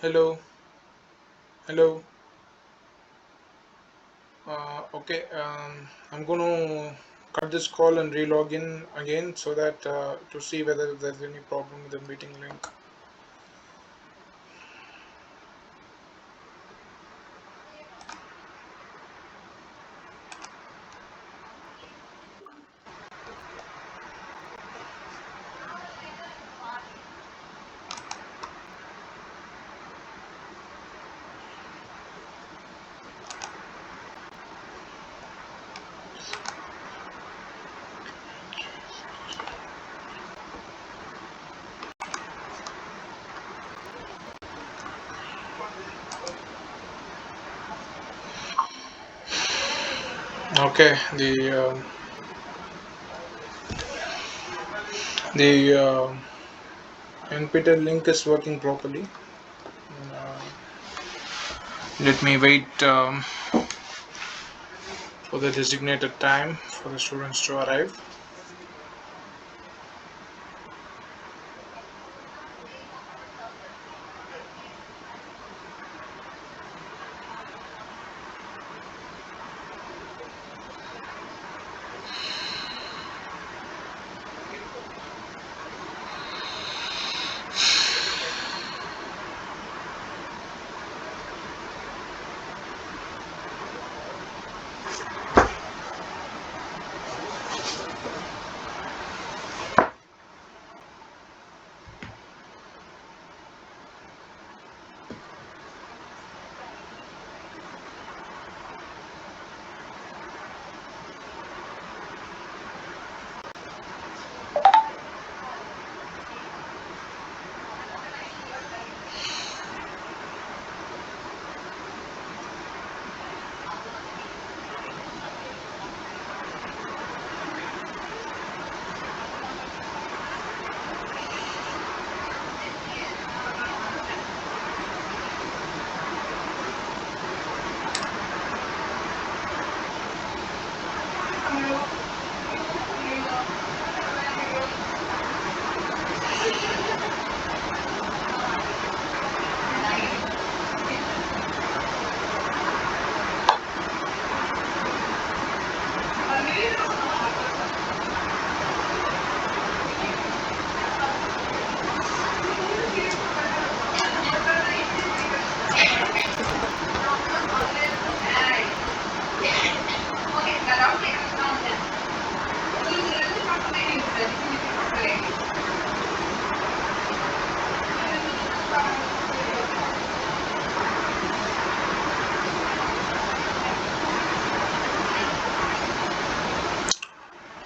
Hello, hello. Okay, I'm going to cut this call and relog in again so that to see whether there's any problem with the meeting link. Okay, the Nptel link is working properly. Uh, Let me wait for the designated time for the students to arrive.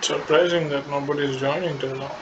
Surprising that nobody is joining till now.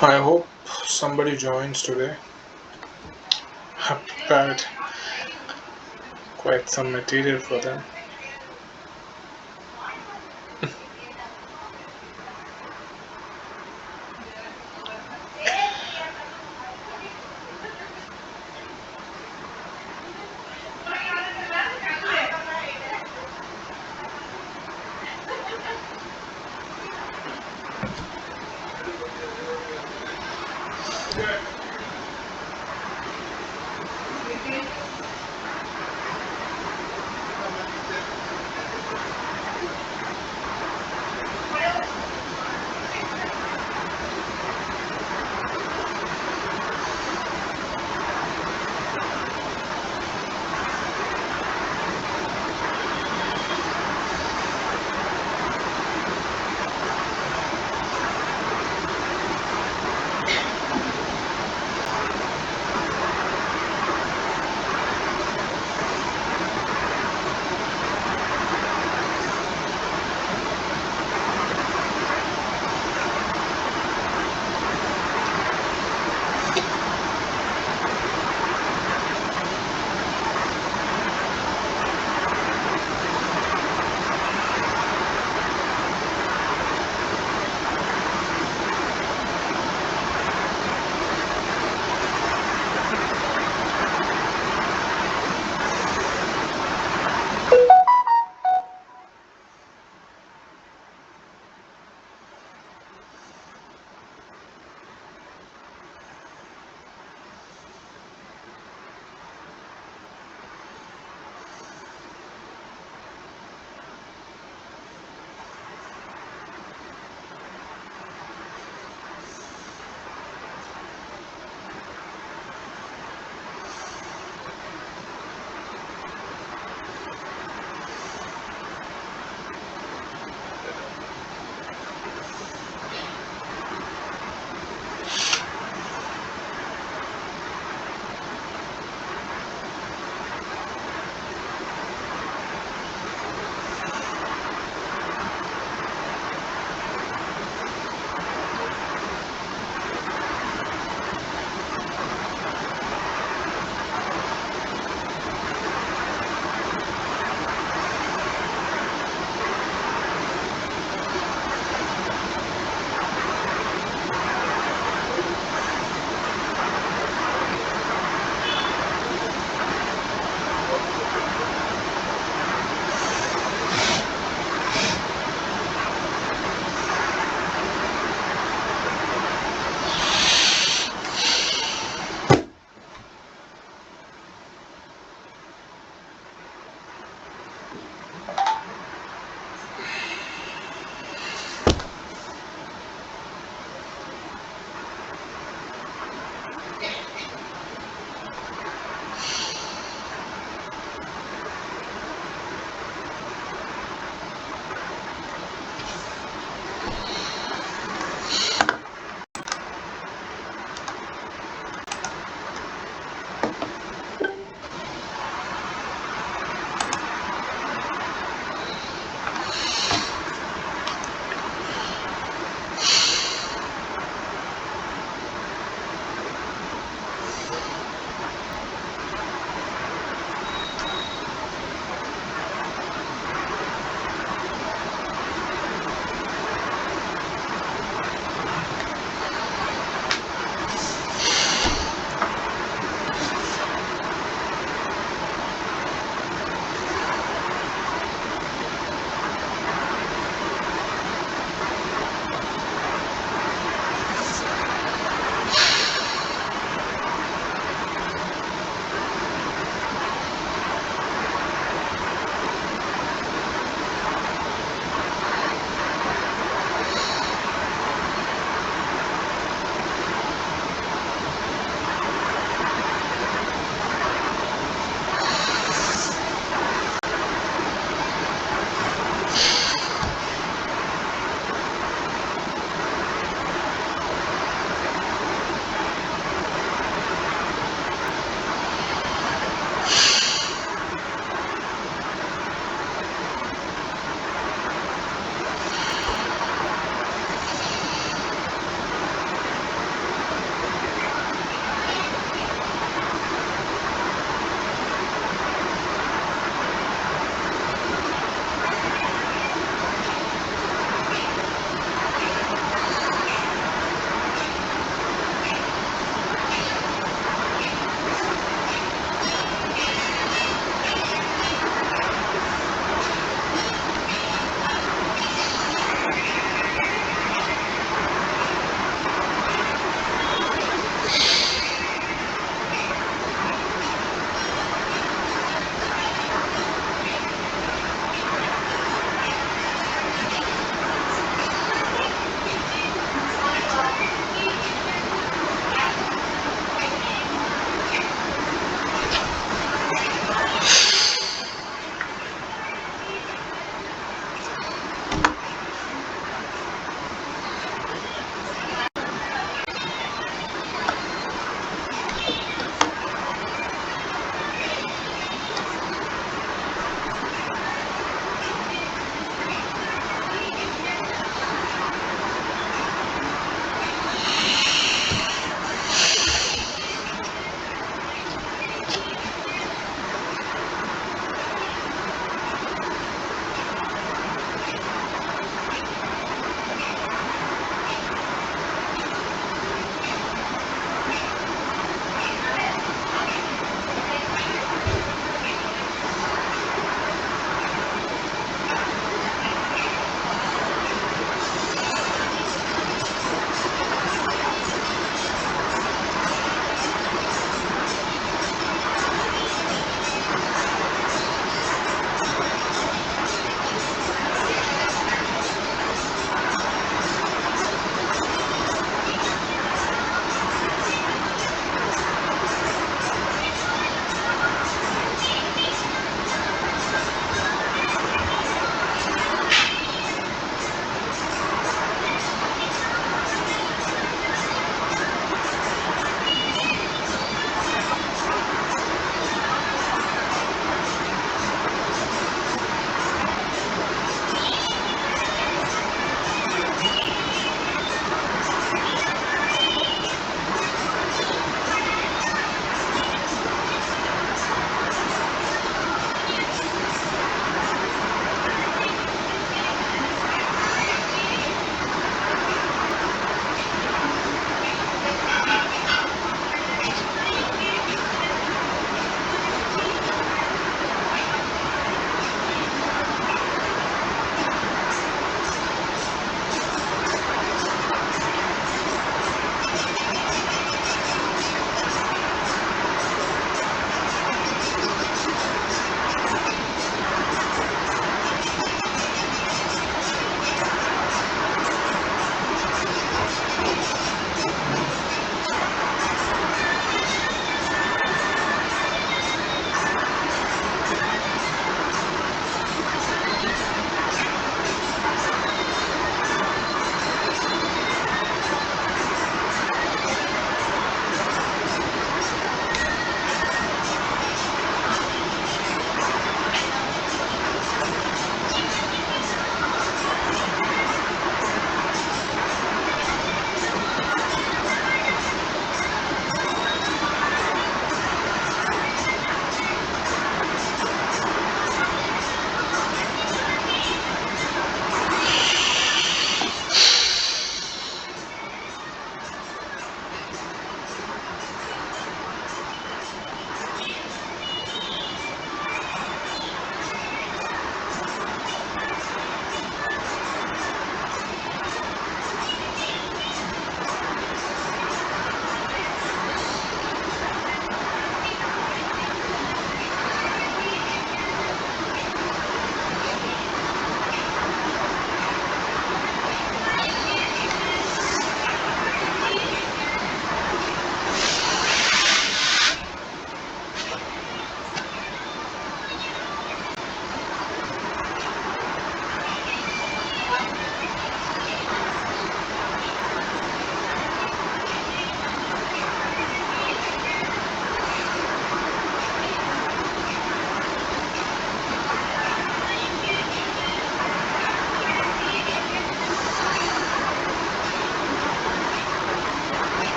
I hope somebody joins today. I've prepared quite some material for them.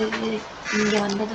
llevando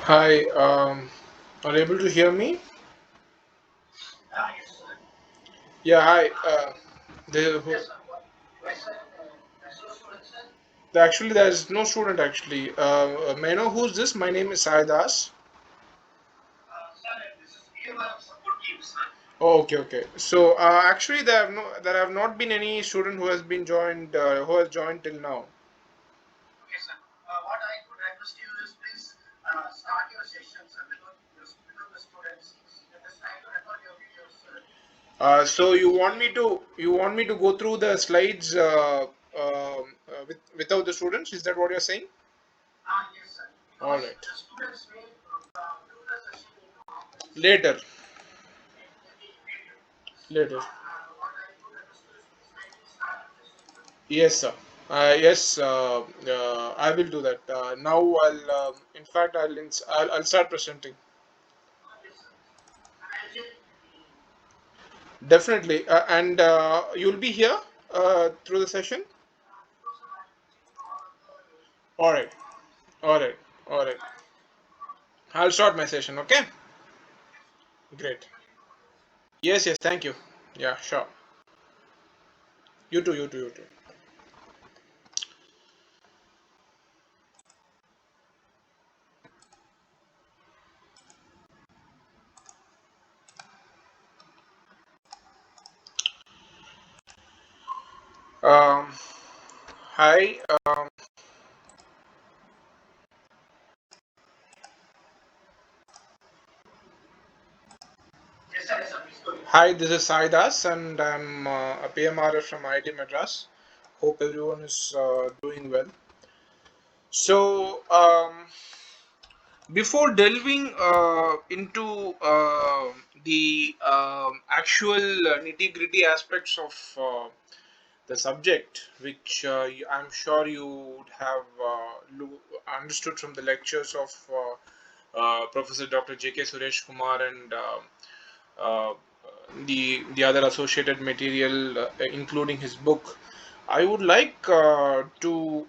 Hi, are you able to hear me? Yeah, hi. The, actually, there is no student actually. May I know who's this? My name is Saidas. Oh, okay, okay. So actually, there have not been any student who has been joined who has joined till now. So you want me to go through the slides without the students? Is that what you're saying? All right. Later, later. Yes, sir. Yes, I will do that. Now in fact, I'll start presenting. Definitely. And you'll be here through the session? All right. All right. All right. I'll start my session, okay? Great. Yes, yes, thank you. Yeah, sure. You too, you too, you too. Um, hi, hi. This is Saidas, and I'm a PMRer from IIT Madras. Hope everyone is doing well. So, before delving into the actual nitty-gritty aspects of the subject, which I'm sure you would have understood from the lectures of Professor Dr. J.K. Suresh Kumar and uh, the other associated material, including his book. I would like to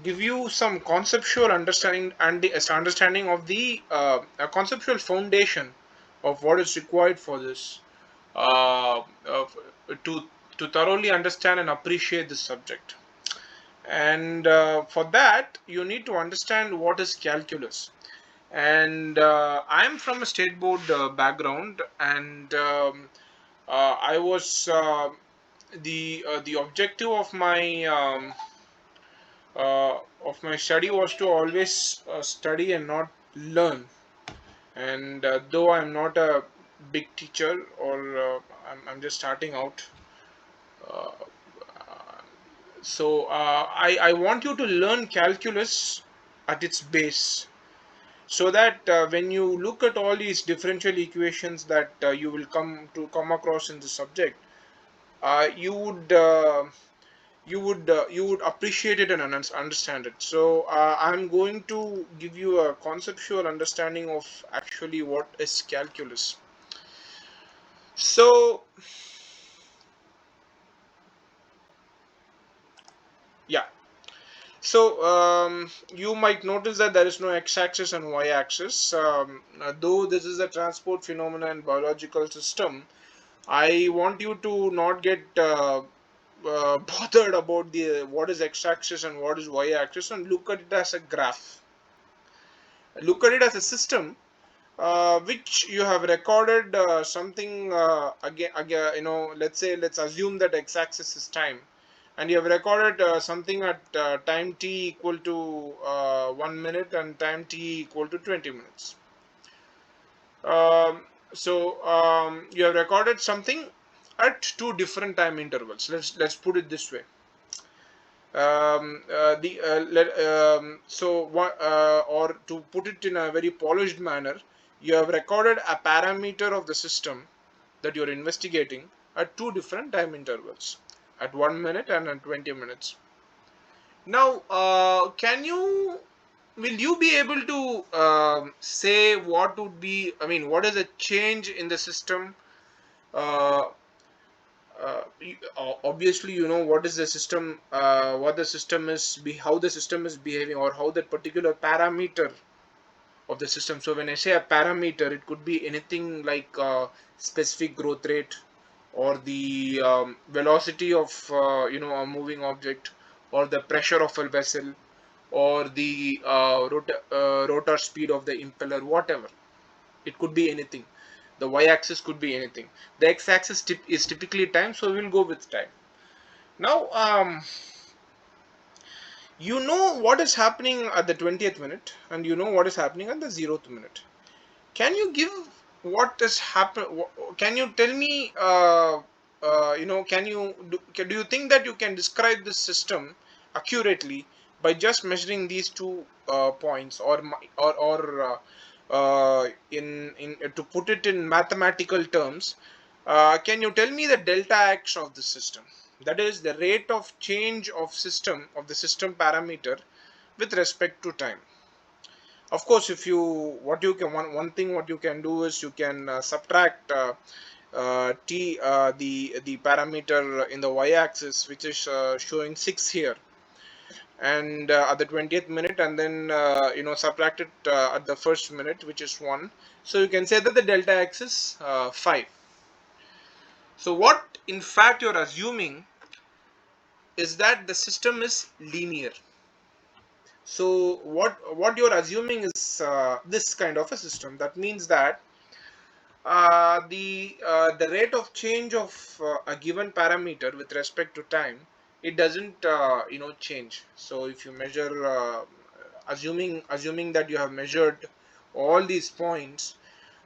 give you some conceptual understanding and the understanding of the a conceptual foundation of what is required for this to thoroughly understand and appreciate this subject. And for that, you need to understand what is calculus. And I'm from a state board background, and I was the objective of my study was to always study and not learn. And though I'm not a big teacher, or I'm just starting out, uh, so I want you to learn calculus at its base, so that when you look at all these differential equations that you will come across in the subject, you would you would appreciate it and understand it. So I'm going to give you a conceptual understanding of actually what is calculus. So yeah, so you might notice that there is no x-axis and y-axis. Though this is a transport phenomena and biological system, I want you to not get bothered about the what is x-axis and what is y-axis, and look at it as a graph. Look at it as a system which you have recorded something again, let's say, let's assume that x-axis is time, and you have recorded something at time t equal to 1 minute and time t equal to 20 minutes. You have recorded something at two different time intervals. Let's put it this way. The let, so what Or to put it in a very polished manner, you have recorded a parameter of the system that you're investigating at two different time intervals, at 1 minute and at 20 minutes. Now, will you be able to say what would be, I mean, what is a change in the system? Uh, Obviously, you know what is the system, what the system is, how the system is behaving, or how that particular parameter of the system. So when I say a parameter, it could be anything like specific growth rate, or the velocity of a moving object, or the pressure of a vessel, or the rotor speed of the impeller, whatever. It could be anything. The y-axis could be anything. The x-axis is typically time, so we'll go with time. Now, you know what is happening at the 20th minute, and you know what is happening at the 0th minute. Can you give what is happen? Can you tell me? Do you think that you can describe this system accurately by just measuring these two points, or in to put it in mathematical terms? Can you tell me the delta x of the system? That is the rate of change of the system parameter with respect to time. Of course, if you what you can one thing what you can do is you can subtract the parameter in the y-axis, which is showing 6 here, and at the 20th minute, and then subtract it at the first minute, which is 1. So you can say that the delta x is 5. So what in fact you're assuming is that the system is linear. So what you're assuming is this kind of a system. That means that the rate of change of a given parameter with respect to time, it doesn't change. So if you measure, assuming that you have measured all these points,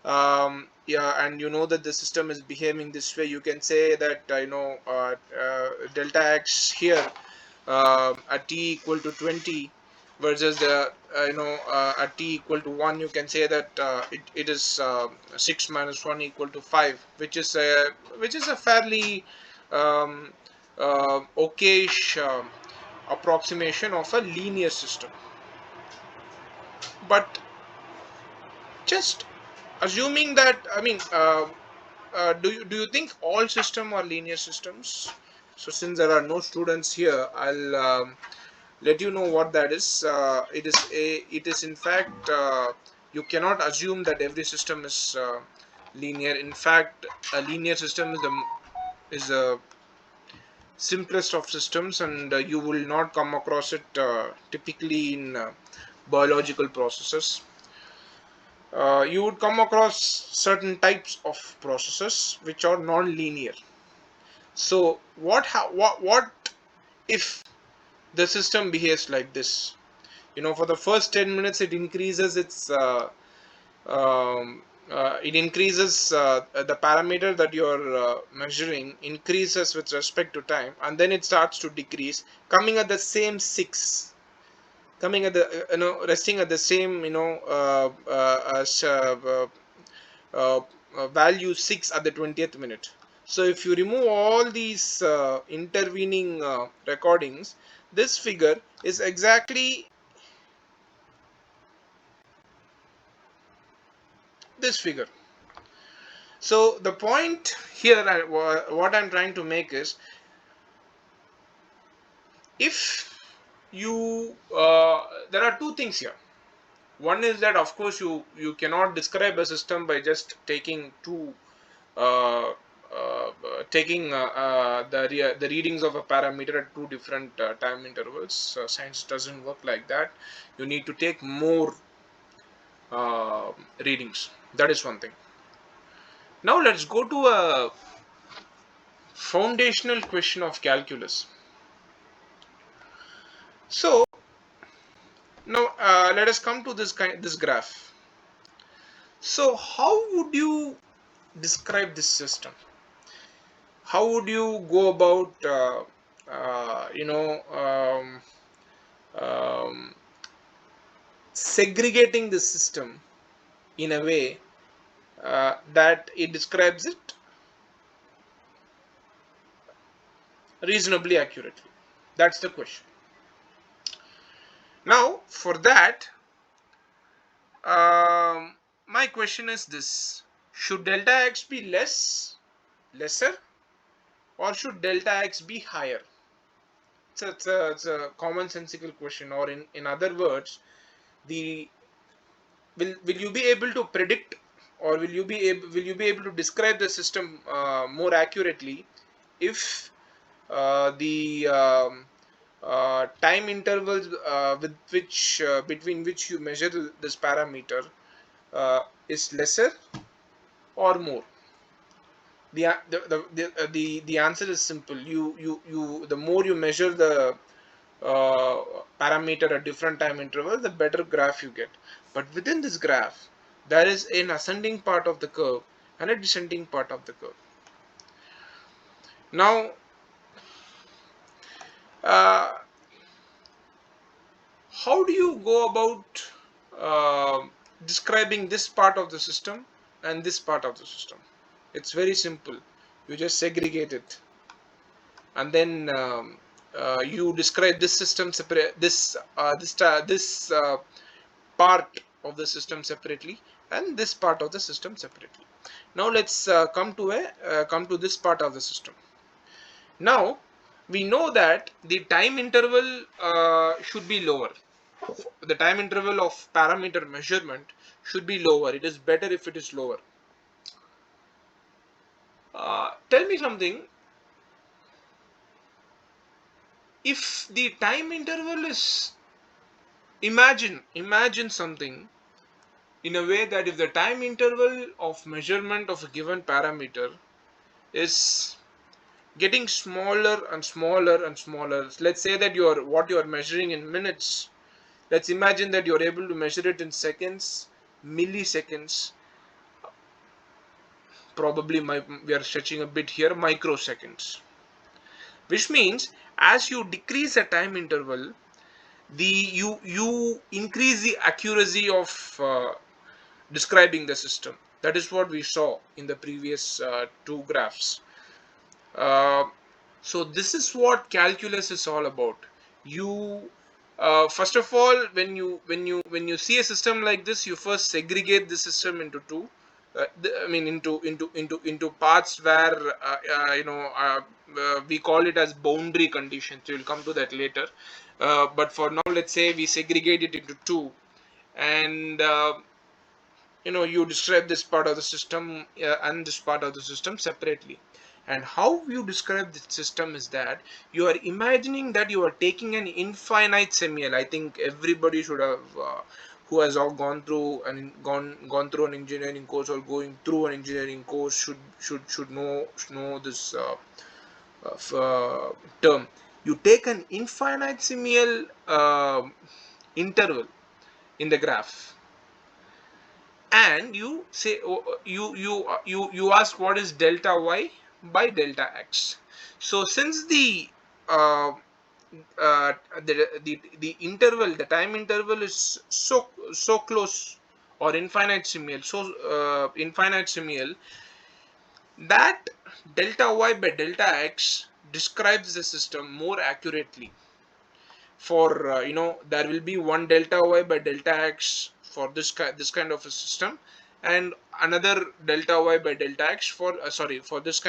yeah, and you know that the system is behaving this way, you can say that delta x here at t equal to 20 versus the at t equal to 1, you can say that it is 6 minus 1 equal to 5, which is a fairly um, okayish approximation of a linear system. But just assuming that, I mean, do you think all systems are linear systems? So since there are no students here, I'll let you know what that is. It is in fact, you cannot assume that every system is linear. In fact, a linear system is the simplest of systems, and you will not come across it typically in biological processes. You would come across certain types of processes which are non-linear. So what if the system behaves like this? For the first 10 minutes it increases um, the parameter that you're measuring increases with respect to time, and then it starts to decrease, coming at the same 6, coming at the resting at the same value 6 at the 20th minute. So if you remove all these intervening recordings, this figure is exactly this figure. So the point here, what I'm trying to make is, if you there are two things here. One is that, of course, you cannot describe a system by just taking two taking the readings of a parameter at two different time intervals. Science doesn't work like that. You need to take more readings. That is one thing. Now let's go to a foundational question of calculus. So now let us come to this graph. So how would you describe this system? How would you go about uh, you know um, um, segregating the system in a way that it describes it reasonably accurately? That's the question. Now, for that, my question is this: should delta x be lesser, or should delta x be higher? It's a commonsensical question, or in other words, the will you be able to predict, or will you be able to describe the system more accurately if the time intervals with which between which you measure this parameter is lesser or more? The answer is simple. You the more you measure the parameter at different time intervals, the better graph you get. But within this graph, there is an ascending part of the curve and a descending part of the curve. Now, uh, how do you go about uh, describing this part of the system and this part of the system? It's very simple. You just segregate it, and then you describe this system separate, this part of the system separately, and this part of the system separately. Now let's come to this part of the system. Now we know that the time interval should be lower. The time interval of parameter measurement should be lower. It is better if it is lower. Tell me something. If the time interval is, imagine something. in a way that if the time interval of measurement of a given parameter is getting smaller and smaller and smaller, let's say that what you are measuring in minutes, let's imagine that you're able to measure it in seconds, milliseconds, probably we are stretching a bit here, microseconds, which means as you decrease the time interval, you increase the accuracy of describing the system. That is what we saw in the previous two graphs. Uh, so this is what calculus is all about. You first of all, when you see a system like this, you first segregate the system into two. I mean into parts where we call it as boundary conditions. We'll come to that later. But for now, let's say we segregate it into two, and you describe this part of the system and this part of the system separately. And how you describe the system is that you are imagining that you are taking an infinite semial. I think everybody should have who has all gone through an engineering course or going through an engineering course should know this term. You take an infinite semial interval in the graph, and you say you ask what is delta y by delta x. So since uh, the interval, the time interval is so close, or infinite simial, that delta y by delta x describes the system more accurately. For there will be one delta y by delta x for this kind of a system, and another delta y by delta x for for this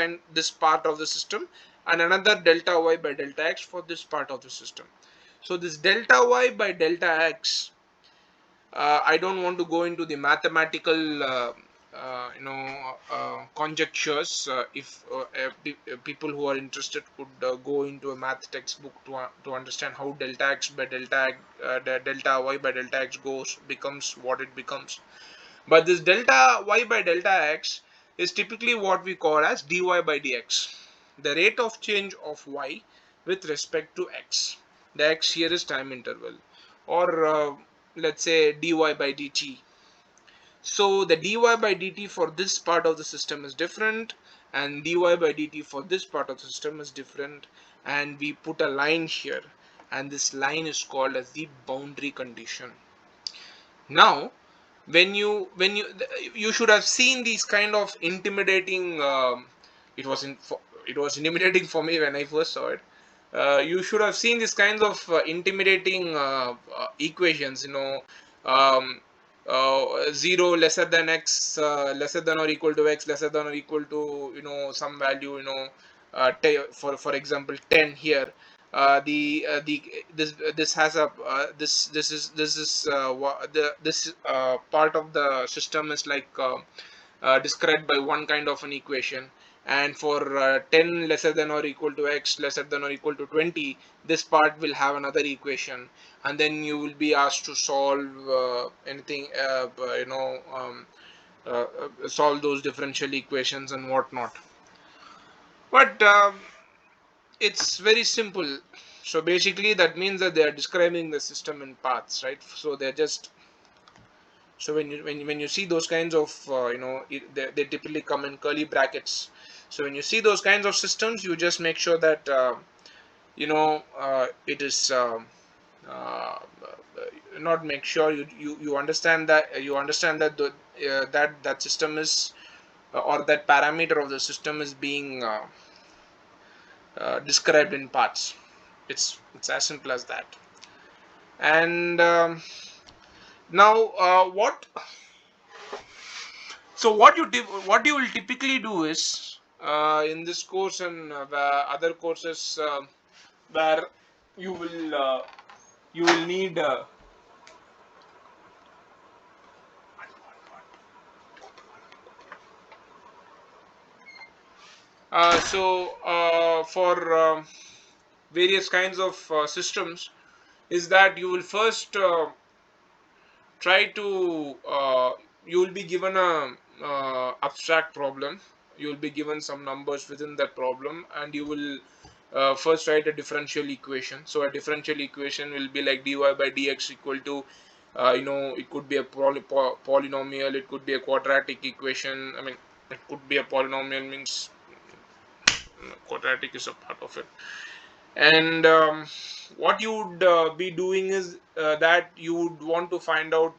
part of the system, and another delta y by delta x for this part of the system. So this delta y by delta x, I don't want to go into the mathematical conjectures. If people who are interested could go into a math textbook to understand how delta x by delta y by delta x becomes what it becomes. But this delta y by delta x is typically what we call as dy by dx, the rate of change of y with respect to x. The x here is time interval, or let's say dy by dt. So the dy by dt for this part of the system is different, and dy by dt for this part of the system is different, and we put a line here, and this line is called as the boundary condition. Now when you should have seen these kind of intimidating it was in it was intimidating for me when I first saw it. You should have seen these kinds of intimidating equations, 0 lesser than x, lesser than or equal to x, lesser than or equal to some value, for example 10 here. The this has a this is the this part of the system is like described by one kind of an equation, and for 10 lesser than or equal to x, lesser than or equal to 20, this part will have another equation, and then you will be asked to solve anything solve those differential equations and whatnot. But it's very simple. So basically that means that they are describing the system in paths, right? So they're just, so when you see those kinds of they typically come in curly brackets. So when you see those kinds of systems, you just make sure that it is uh, not make sure you understand that that system is or that parameter of the system is being described in parts. It's as simple as that. And now what you will typically do is in this course and other courses where you will need for various kinds of systems, is that you will first try to you will be given a abstract problem. You will be given some numbers within that problem, and you will first write a differential equation. So a differential equation will be like dy by dx equal to it could be a polynomial, it could be a quadratic equation. I mean, it could be a polynomial, means quadratic is a part of it. And what you would be doing is that you would want to find out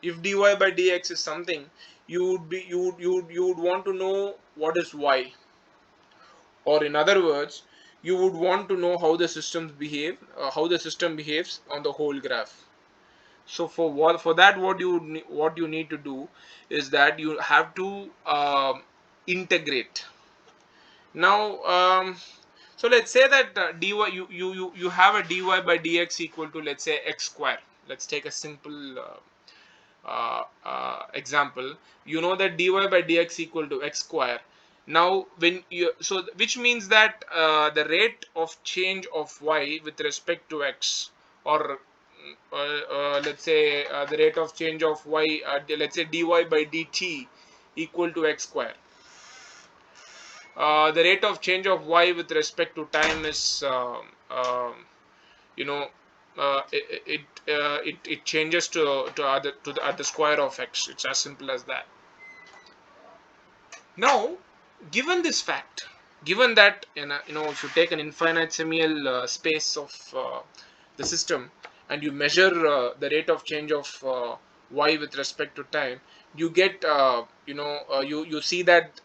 if dy by dx is something, you would want to know what is y, or in other words, you would want to know how the systems behave, how the system behaves on the whole graph. So for that, what you need to do is that you have to integrate. Now so let's say that dy, you have a dy by dx equal to, let's say, x square. Let's take a simple example. You know that dy by dx equal to x square. Now when you, so which means that the rate of change of y with respect to x, or let's say the rate of change of y, let's say dy by dt equal to x square. The rate of change of y with respect to time is you know it changes at the square of x. It's as simple as that. Now, given this fact, given that if you take an infinite semial space of the system, and you measure the rate of change of y with respect to time, you get you see that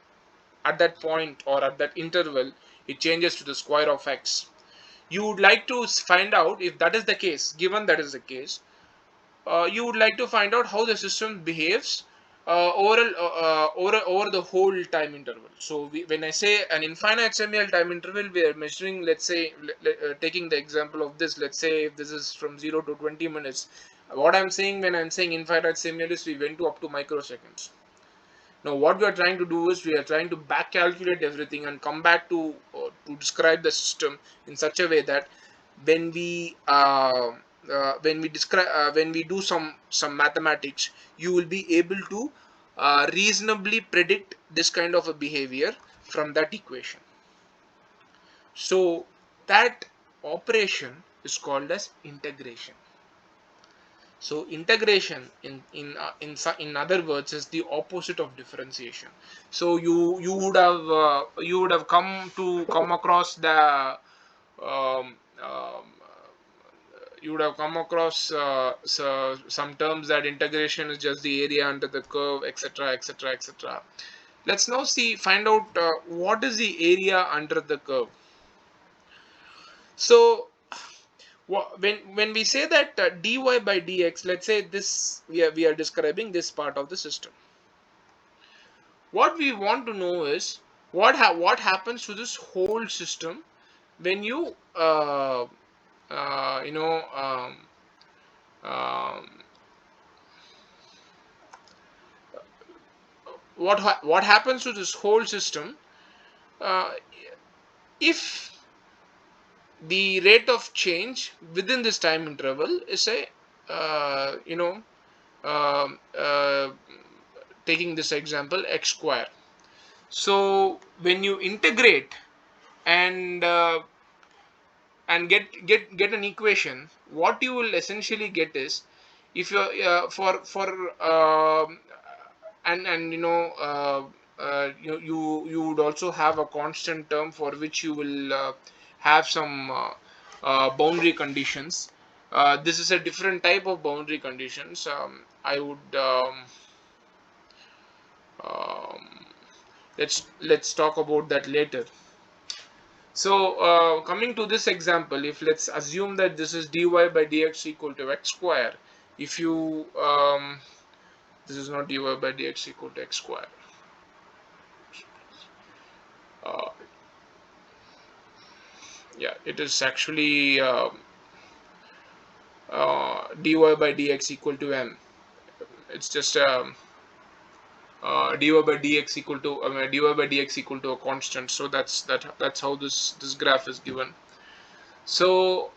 at that point, or at that interval, it changes to the square of x. You would like to find out, if that is the case, given that is the case, you would like to find out how the system behaves over the whole time interval. So when I say an infinite semial time interval, we are measuring, let's say, taking the example of this, let's say if this is from 0 to 20 minutes. What I'm saying when I'm saying infinite semial is we went to up to microseconds. Now what we are trying to do is we are trying to back calculate everything and come back to describe the system in such a way that when we describe when we do some mathematics, you will be able to reasonably predict this kind of a behavior from that equation. So that operation is called as integration. So integration in other words is the opposite of differentiation. So you would have come across the um, um, you would have come across some terms that integration is just the area under the curve, etc., etc., etc. Let's now find out what is the area under the curve. So when we say that dy by dx, let's say this, we are describing this part of the system. What we want to know is what happens to this whole system when you you know um, what happens to this whole system uh, if the rate of change within this time interval is a um, uh, taking this example, x square. So when you integrate and get an equation, what you will essentially get is, if you for and you would also have a constant term for which you will have some boundary conditions. This is a different type of boundary conditions. I would um, let's talk about that later. So coming to this example, if let's assume that this is dy by dx equal to x square, if you this is not dy by dx equal to x square. Uh, yeah, it is actually dy by dx equal to m. It's just dy by dx equal to dy by dx equal to a constant. So that's how this graph is given. So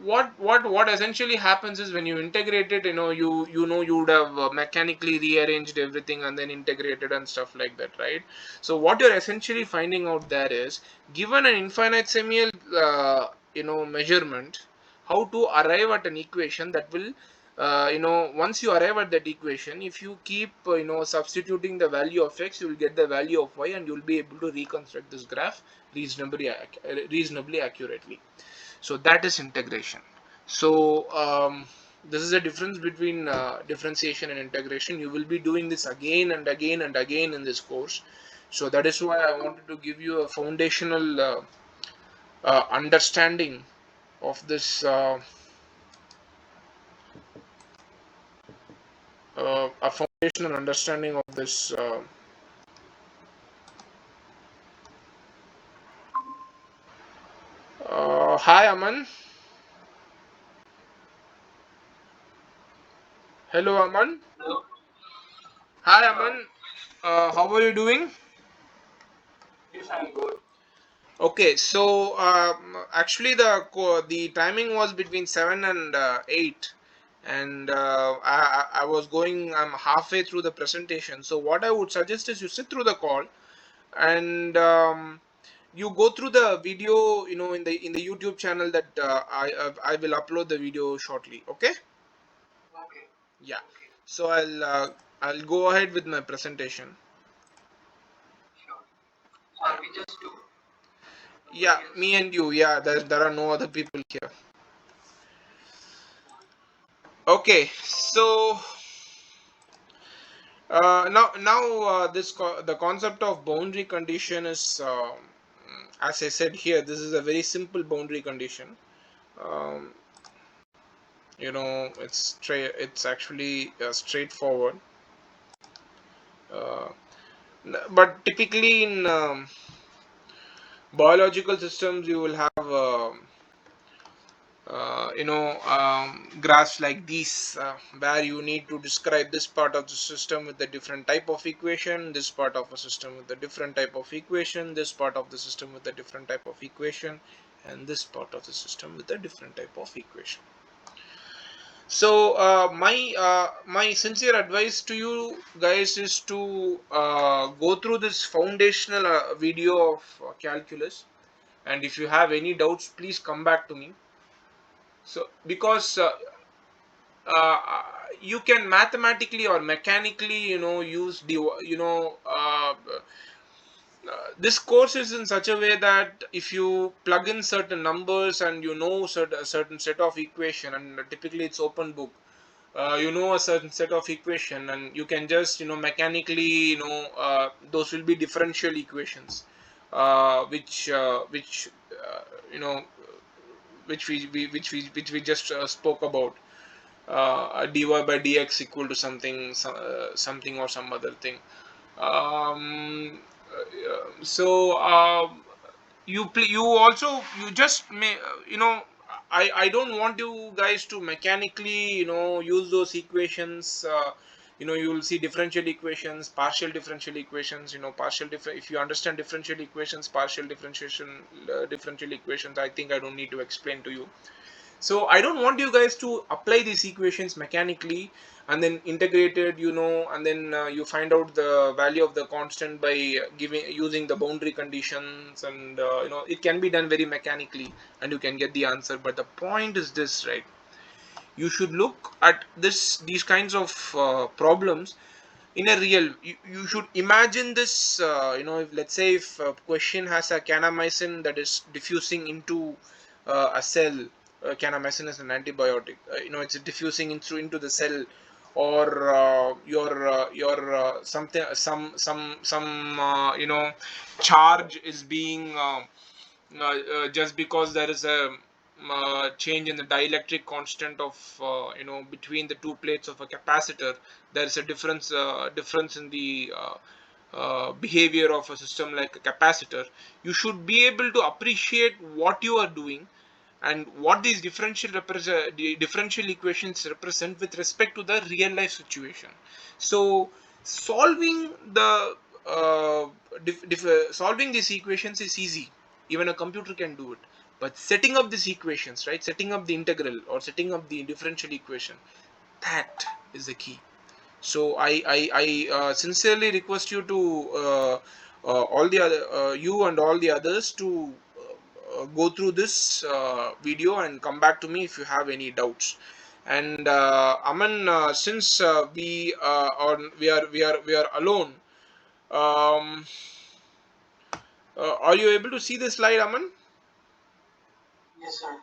what essentially happens is when you integrate it, you would have mechanically rearranged everything and then integrated and stuff like that, right? So what you're essentially finding out there is, given an infinitesimal measurement, how to arrive at an equation that will once you arrive at that equation, if you keep substituting the value of x, you will get the value of y, and you will be able to reconstruct this graph reasonably accurately. So that is integration. So this is a difference between differentiation and integration. You will be doing this again and again and again in this course. So that is why I wanted to give you a foundational understanding of this a foundational understanding of this hi Aman. Hello Aman. Hi Aman. How are you doing? Okay, so actually the timing was between 7 and 8, and I was going. I'm halfway through the presentation. So what I would suggest is you sit through the call, and you go through the video. In the YouTube channel that I will upload the video shortly. Okay? Yeah. So I'll go ahead with my presentation. Yeah, me and you. Yeah, there are no other people here. Okay, so the concept of boundary condition is, as I said here, this is a very simple boundary condition. Um, it's actually straightforward. Uh, but typically in biological systems, you will have graphs like these, where you need to describe this part of the system with a different type of equation, this part of a system with a different type of equation, this part of the system with a different type of equation, and this part of the system with a different type of equation. So my sincere advice to you guys is to go through this foundational video of calculus, and if you have any doubts, please come back to me. So because you can mathematically or mechanically use the this course is in such a way that if you plug in certain numbers and a certain set of equation, and typically it's open book, a certain set of equation, and you can just mechanically those will be differential equations, which you know which we just spoke about, dy by dx equal to something or some other thing. You also, you just may I don't want you guys to mechanically use those equations. You will see differential equations, partial differential equations, if you understand differential equations, differential equations, I think I don't need to explain to you. So I don't want you guys to apply these equations mechanically and then integrated, and then you find out the value of the constant by giving using the boundary conditions, and it can be done very mechanically and you can get the answer. But the point is this, right? You should look at these kinds of problems in a real. You should imagine this, if, let's say, if a question has a kanamycin that is diffusing into a cell. Kanamycin is an antibiotic, it's diffusing into the cell, or your something some charge is being just because there is a change in the dielectric constant of between the two plates of a capacitor, there is a difference in the behavior of a system like a capacitor. You should be able to appreciate what you are doing and what these differential equations represent with respect to the real life situation. So solving solving these equations is easy. Even a computer can do it. But setting up these equations, right, setting up the integral or setting up the differential equation, that is the key. So I sincerely request you to all the other you and all the others to go through this video and come back to me if you have any doubts. And Aman, since we are alone, um, are you able to see this slide, Aman? Yes, sir.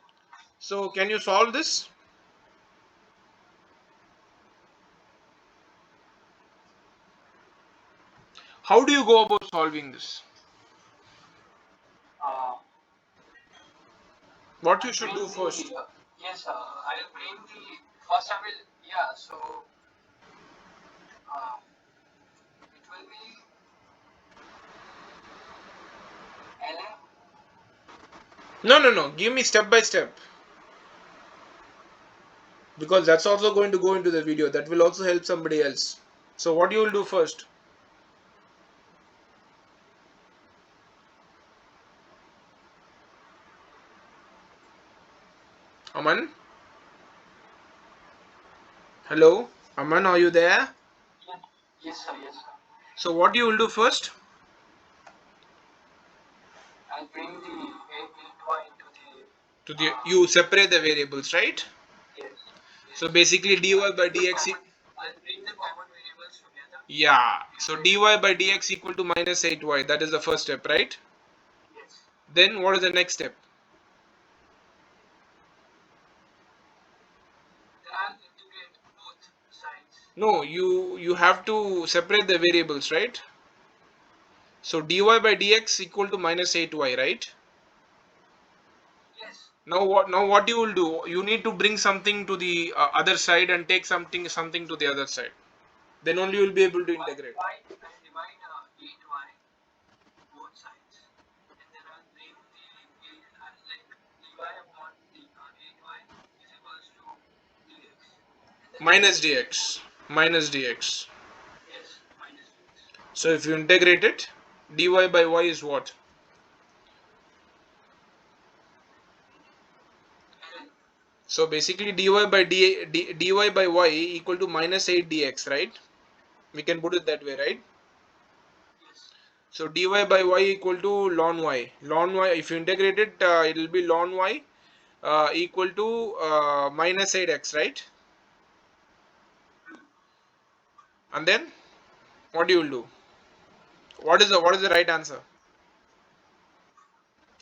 So can you solve this? How do you go about solving this? Uh, What you I'll should bring do the first? yes. I'll bring the first. I will yeah. So it will be ln. No. Give me step by step, because that's also going to go into the video. That will also help somebody else. So what you will do first? Aman? Hello? Aman, are you there? Yes, yes, sir. Yes, sir. So what you will do first? I'll bring the y into the To the you separate the variables, right? yes, So yes. basically dy I'll by bring the dx. common. I'll bring the common variables together. Yeah. So Using dy by dx equal to minus 8y. That is the first step, right? yes. Then what is the next step? Then I'll integrate both sides. No, you have to separate the variables, right? So dy by dx equal to minus 8y, right? Yes. Now what you will do? You need to bring something to the other side and take something to the other side. Then only you will be able to integrate. I'll divide 8y both sides, and then I'll bring the like dy upon the 8y is equals to dx, and then I'll Minus integrate dx. both. Minus dx. Yes, minus dx. So if you integrate it, dy by y is what? ln So basically dy by y equal to minus 8 dx, right? We can put it that way, right? yes, So dy by y equal to ln y. Ln y, if you integrate it, it will be ln y equal to minus 8x, right? And then what you will do? What is the right answer?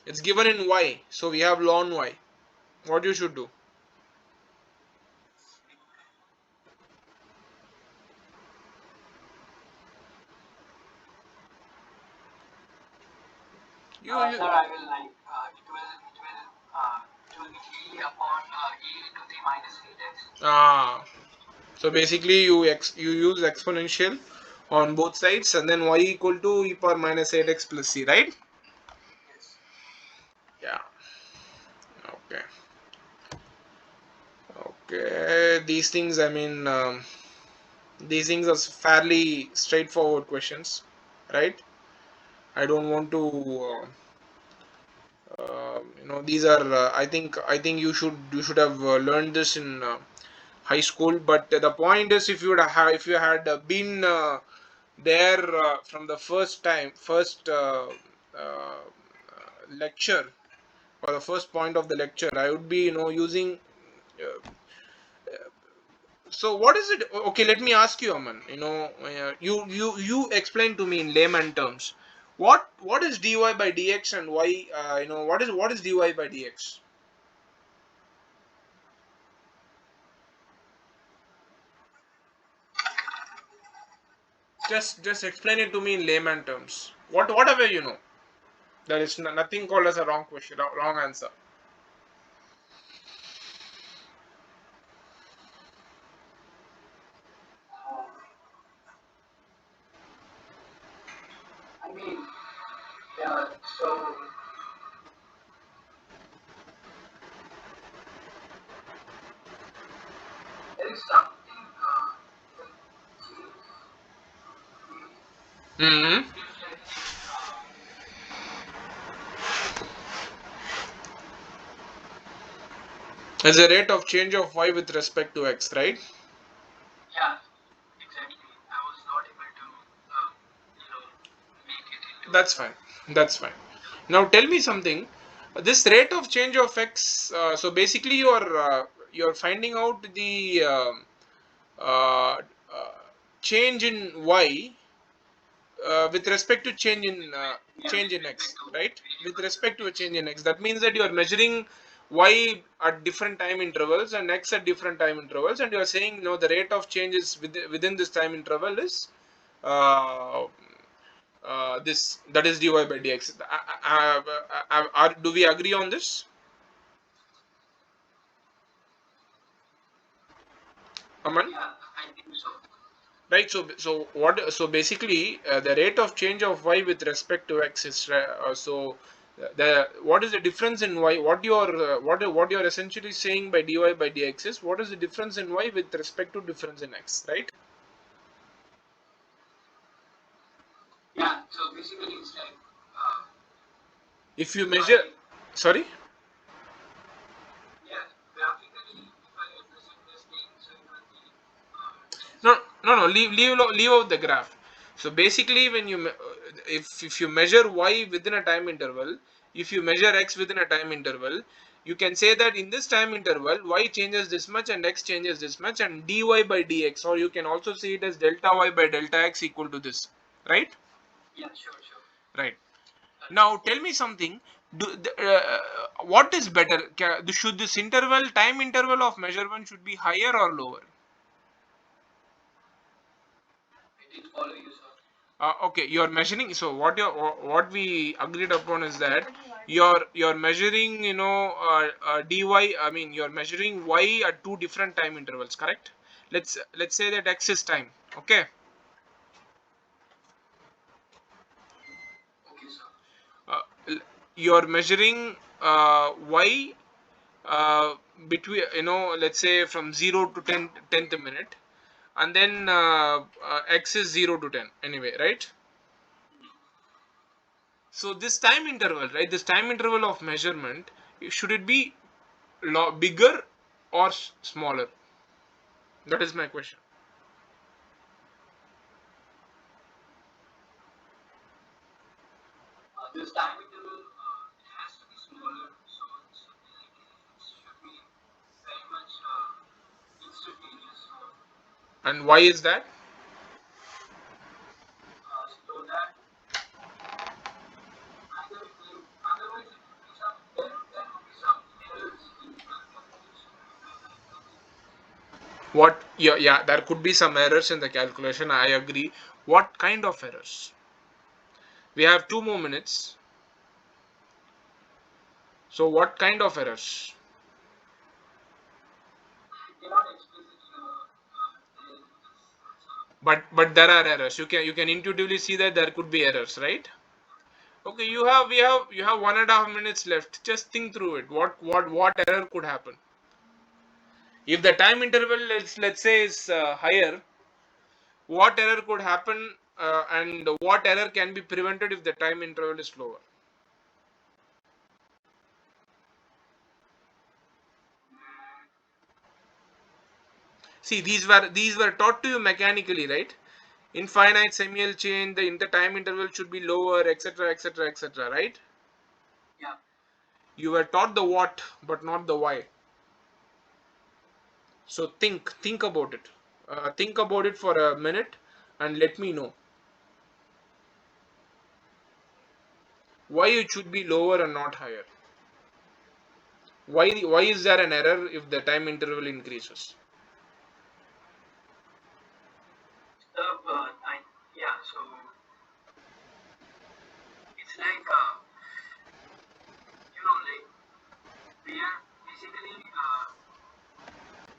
It's given in y, so we have ln y. What you should do? You sir, I will like it will be e upon e to the minus 8x. ah. So basically you use exponential on both sides, and then y equal to e power minus 8x plus c, right? Yes. Yeah. Okay. Okay. These things, I mean, these things are fairly straightforward questions, right? I don't want to. These are. I think you should have learned this in high school. But the point is, if you had been there from the first uh, lecture, or the first point of the lecture, I would be using. Uh, so what is it? Okay, let me ask you, Aman. You explain to me in layman terms. What is dy by dx, and why? What is dy by dx? Just explain it to me in layman terms. Whatever you know. There is nothing called as a wrong question, wrong answer. I mean, yeah. So there is something Hmm. it feels like As a rate of change of y with respect to x, right? Yeah, exactly. I was not able to, you know, make it into. That's fine. That's fine. Now tell me something. This rate of change of x. So basically, you're finding out the uh, change in y with respect to Yeah, change with in respect x, to right? With variable. respect to a Yes. change in x, that means that you are measuring y at different time intervals and x at different time intervals, and you are saying no, the rate of change is within this time interval is uh, this, that is dy by dx. Do we agree on this, Aman? Yeah, I think so. Right. So basically, the rate of change of y with respect to x is the what is the difference in y? What you're essentially saying by dy by dx is what is the difference in y with respect to difference in x, right? Yeah, so basically it's like, uh, If you if measure, I, sorry. yeah, graphically, if I represent this thing, so it will be, No, no, no. Leave out the graph. So basically, when if you measure y within a time interval, if you measure x within a time interval, you can say that in this time interval, y changes this much and x changes this much, and dy by dx, or you can also see it as delta y by delta x equal to this, right? yeah, sure, sure. Right. That's Now tell me something. What is better? Should this interval, time interval of measurement, should be higher or lower? I did follow you, sir. Okay, you're measuring. So what we agreed upon is that you're measuring, dy. I mean, you're measuring y at two different time intervals, correct? Let's say that x is time. Okay, Okay, sir. uh, you're measuring y uh, between, let's say from 0 to 10th minute, and then x is 0 to 10 anyway, right? So this time interval, right? This time interval of measurement, should it be bigger or smaller? That is my question. This time interval, it has to be smaller, so it's like it should be very much instantaneous. And why is that? So that otherwise it would be some, there would be some errors in the calculation. I think. What? Yeah, yeah. There could be some errors in the calculation. I agree. What kind of errors? We have 2 more minutes. So what kind of errors? I cannot explicitly tell you this. But there are errors. You can intuitively see that there could be errors, right? Okay, you have 1.5 minutes left. Just think through it. What error could happen? If the time interval, let's say, is higher, what error could happen, and what error can be prevented if the time interval is lower? See, these were taught to you mechanically, right? Infinite semial chain, the time interval should be lower, etc., etc., etc., right? Yeah. You were taught the what, but not the why. So think about it. Think about it for a minute, and let me know why it should be lower and not higher. Why is there an error if the time interval increases? I, yeah. So it's like like we are basically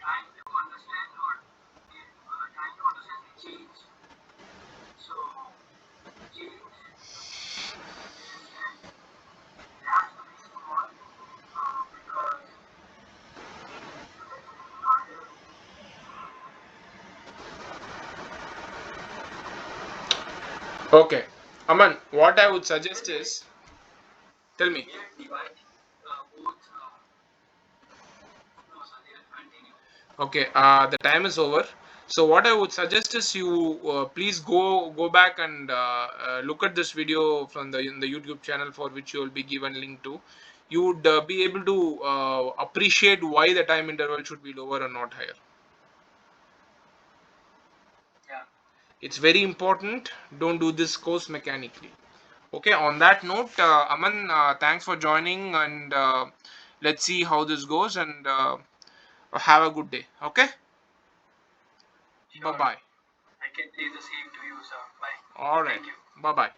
trying to understand or trying to understand the change. So change in this time, it has to be small because other, Okay, Aman, what I would suggest when we is, tell me. we are dividing both. Okay, the time is over. So what I would suggest is you please go back and look at this video from the in the YouTube channel for which you will be given link to. You would be able to appreciate why the time interval should be lower and not higher. Yeah. It's very important. Don't do this course mechanically. Okay. On that note, Aman, thanks for joining, and let's see how this goes. And have a good day. Okay. Bye Sure. bye. I can say the same to you, sir. Bye. All right. Thank you. Bye bye.